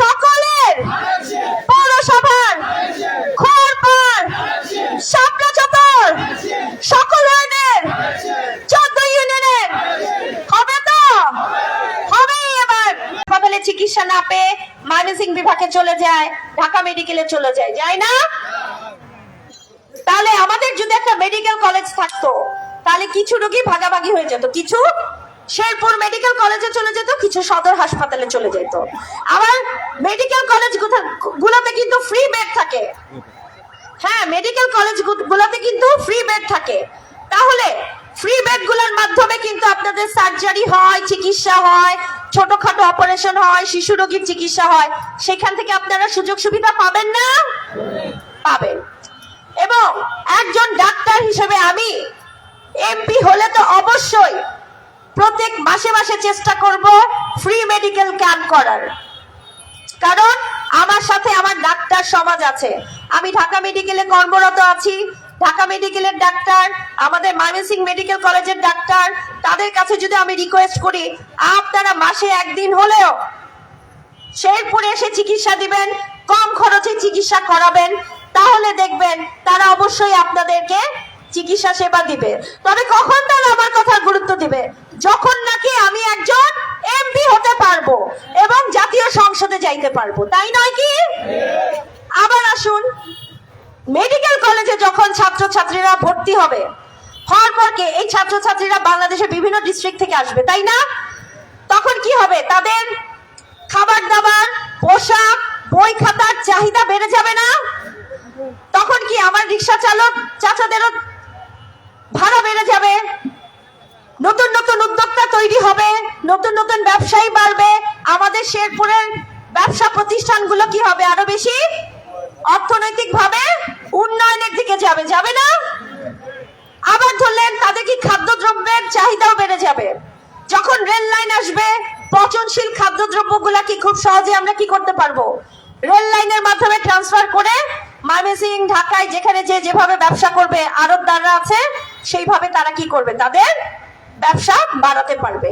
সকলের পৌরসভার খোরপার শাপলা চত্বর সকল ওয়ার্ডের 14 ইউনিয়নের হবে তো হবেই। এবার হাসপাতালে চিকিৎসা না পেয়ে ময়মনসিংহ বিভাগে চলে যায়, ঢাকা মেডিকেলে চলে যায়, যায় না? তাহলে আমাদের যদি একটা মেডিকেল কলেজ থাকতো তাহলে কিছু রোগী ভাগাভাগি হয়ে যেত, কিছু শেরপুর মেডিকেল কলেজে চলে যেত, কিছু সদর হাসপাতালে চলে যেত। আবার মেডিকেল কলেজ গুলোতে কিন্তু ফ্রি বেড থাকে। হ্যাঁ, মেডিকেল কলেজ গুলোতে কিন্তু ফ্রি বেড থাকে। তাহলে ফ্রি বেড গুলোর মাধ্যমে কিন্তু আপনাদের সার্জারি হয়, চিকিৎসা হয়, ছোটখাটো অপারেশন হয়, শিশু রোগীর চিকিৎসা হয়। সেখান থেকে আপনারা সুযোগ সুবিধা পাবেন না? পাবেন। এবং একজন ডাক্তার হিসেবে আমি এমপি হলে তো অবশ্যই প্রত্যেক মাসে মাসে চেষ্টা করব ফ্রি মেডিকেল ক্যাম্প করার, কারণ আমার সাথে আমার ডাক্তার সমাজ আছে। আমি ঢাকা মেডিকেলে কর্মরত আছি, ঢাকা মেডিকেলের ডাক্তার, আমাদের ময়মনসিংহ মেডিকেল কলেজের ডাক্তার, তাদের কাছে যদি আমি রিকোয়েস্ট করি আপনারা মাসে একদিন হলেও শেরপুরে এসে চিকিৎসা দিবেন, কম খরচে চিকিৎসা করাবেন, তাহলে দেখবেন তারা অবশ্যই আপনাদেরকে চিকিৎসা সেবা দিবে। তবে কখন তারা আমার কথা গুরুত্ব দিবে? যখন নাকি আমি একজন এমপি হতে পারবো এবং জাতীয় সংসদে যাইতে পারবো, তাই নয় কি? আবার আসুন, মেডিকেল কলেজে যখন ছাত্রছাত্রীরা ভর্তি হবে, হওয়ার পর কে এই ছাত্রছাত্রীরা বাংলাদেশের বিভিন্ন ডিস্ট্রিক্ট থেকে আসবে, তাই না? তখন কি হবে? তাদের খাবার দাবার, পোশাক, বই খাতার চাহিদা বেড়ে যাবে না? তখন কি আমার রিক্সা চালক চাচাদেরও ভাড়া বেড়ে যাবে, নতুন নতুন উদ্যোক্তা তৈরি হবে, নতুন নতুন ব্যবসায়ী বাড়বে, আমাদের শেরপুরের ব্যবসা প্রতিষ্ঠানগুলো কি হবে? আরো বেশি অর্থনৈতিকভাবে উন্নয়নের দিকে যাবে, যাবে না? আবার ধরলেন তাদের কি খাদ্যদ্রব্যের চাহিদাও বেড়ে যাবে। যখন রেল লাইন আসবে, পচনশীল খাদ্যদ্রব্যগুলা কি খুব সহজে আমরা কি করতে পারবো? রেল লাইনের মাধ্যমে ট্রান্সফার করে ময়মনসিংহ, ঢাকায় যেখানে যেভাবে ব্যবসা করবে আড়তদাররা আছে, সেইভাবে তারা কি করবে? তাদের ব্যবসা বাড়াতে পারবে।